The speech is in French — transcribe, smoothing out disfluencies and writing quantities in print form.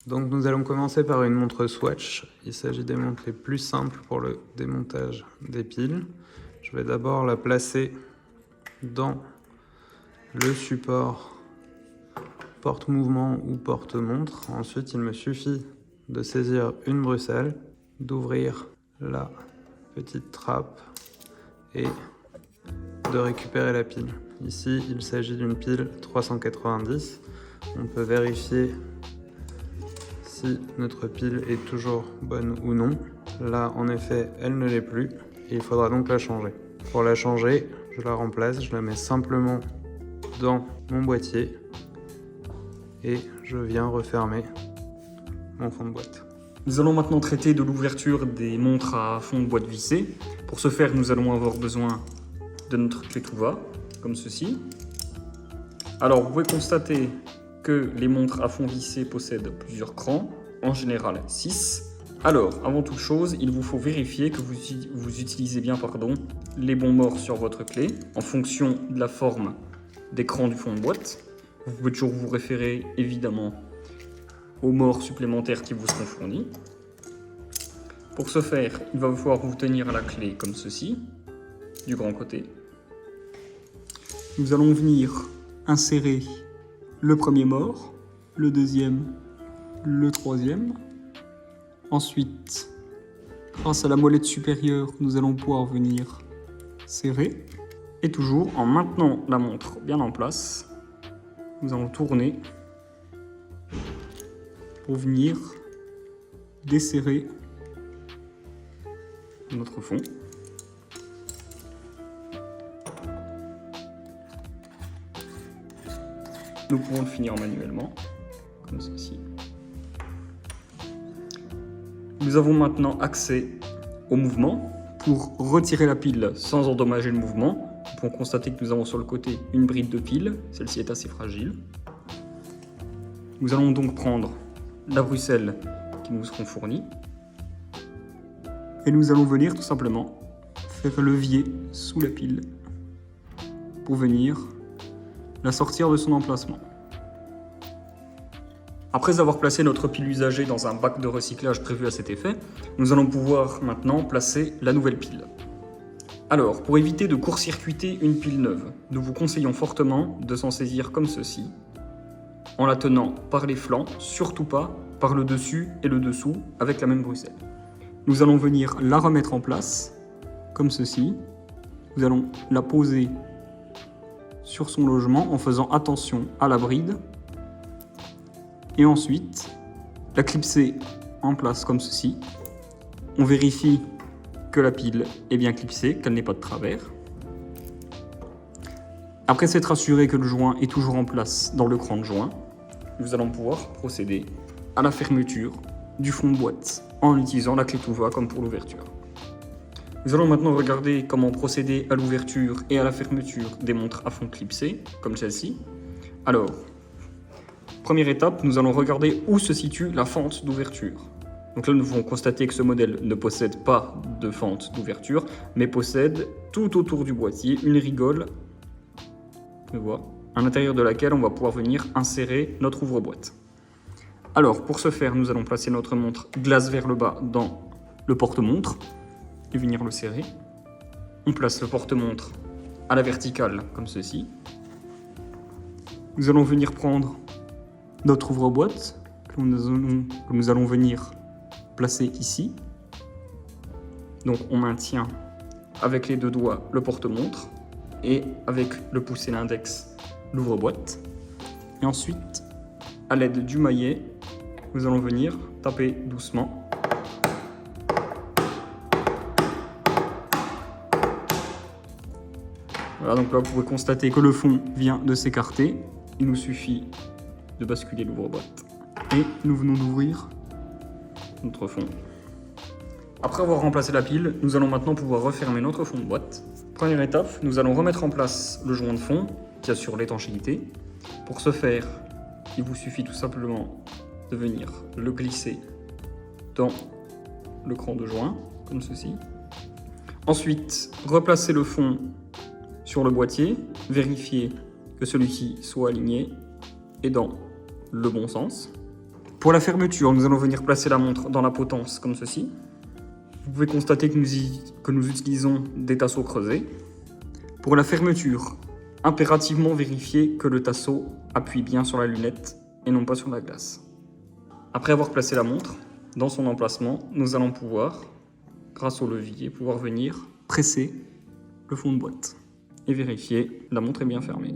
Donc nous allons commencer par une montre Swatch. Il s'agit des montres les plus simples pour le démontage des piles. Je vais d'abord la placer dans le support porte-mouvement ou porte-montre. Ensuite, il me suffit de saisir une bruxelle, d'ouvrir la petite trappe et de récupérer la pile. Ici, il s'agit d'une pile 390. On peut vérifier si notre pile est toujours bonne ou non. Là, en effet, elle ne l'est plus et il faudra donc la changer. Pour la changer, je la remplace, je la mets simplement dans mon boîtier et je viens refermer mon fond de boîte. Nous allons maintenant traiter de l'ouverture des montres à fond de boîte vissée. Pour ce faire, nous allons avoir besoin de notre clé tout va, comme ceci. Alors, vous pouvez constater que les montres à fond vissé possèdent plusieurs crans, en général 6. Alors, avant toute chose, il vous faut vérifier que vous utilisez bien les bons morts sur votre clé, en fonction de la forme des crans du fond de boîte. Vous pouvez toujours vous référer, évidemment, aux morts supplémentaires qui vous seront fournis. Pour ce faire, il va falloir vous tenir à la clé comme ceci, du grand côté. Nous allons venir insérer le premier mort, le deuxième, le troisième. Ensuite, grâce à la molette supérieure, nous allons pouvoir venir serrer. Et toujours, en maintenant la montre bien en place, nous allons tourner pour venir desserrer notre fond. Nous pouvons le finir manuellement, comme ceci. Nous avons maintenant accès au mouvement. Pour retirer la pile sans endommager le mouvement, nous pouvons constater que nous avons sur le côté une bride de pile. Celle-ci est assez fragile. Nous allons donc prendre la bruxelle qui nous seront fournies. Et nous allons venir tout simplement faire levier sous la pile pour venir la sortir de son emplacement. Après avoir placé notre pile usagée dans un bac de recyclage prévu à cet effet, nous allons pouvoir maintenant placer la nouvelle pile. Alors, pour éviter de court-circuiter une pile neuve, nous vous conseillons fortement de s'en saisir comme ceci, en la tenant par les flancs, surtout pas par le dessus et le dessous avec la même bruxelle. Nous allons venir la remettre en place, comme ceci. Nous allons la poser sur son logement en faisant attention à la bride. Et ensuite, la clipser en place comme ceci. On vérifie que la pile est bien clipsée, qu'elle n'est pas de travers. Après s'être assuré que le joint est toujours en place dans le cran de joint, nous allons pouvoir procéder à la fermeture du fond de boîte en utilisant la clé tout va comme pour l'ouverture. Nous allons maintenant regarder comment procéder à l'ouverture et à la fermeture des montres à fond clipsées, comme celle-ci. Alors, première étape, nous allons regarder où se situe la fente d'ouverture. Donc là, nous pouvons constater que ce modèle ne possède pas de fente d'ouverture, mais possède tout autour du boîtier une rigole, à l'intérieur de laquelle on va pouvoir venir insérer notre ouvre-boîte. Alors, pour ce faire, nous allons placer notre montre glace vers le bas dans le porte-montre et venir le serrer. On place le porte-montre à la verticale, comme ceci. Nous allons venir prendre notre ouvre-boîte que nous allons venir placer ici. Donc on maintient avec les deux doigts le porte-montre et avec le pouce et l'index l'ouvre-boîte. Et ensuite, à l'aide du maillet, nous allons venir taper doucement. Voilà, donc là vous pouvez constater que le fond vient de s'écarter. Il nous suffit de basculer l'ouvre-boîte. Et nous venons d'ouvrir notre fond. Après avoir remplacé la pile, nous allons maintenant pouvoir refermer notre fond de boîte. Première étape, nous allons remettre en place le joint de fond qui assure l'étanchéité. Pour ce faire, il vous suffit tout simplement de venir le glisser dans le cran de joint, comme ceci. Ensuite, replacer le fond sur le boîtier, vérifier que celui-ci soit aligné et dans le bon sens. Pour la fermeture, nous allons venir placer la montre dans la potence comme ceci. Vous pouvez constater que nous utilisons des tasseaux creusés. Pour la fermeture, impérativement vérifier que le tasseau appuie bien sur la lunette et non pas sur la glace. Après avoir placé la montre dans son emplacement, nous allons pouvoir, grâce au levier, venir presser le fond de boîte et vérifier la montre est bien fermée.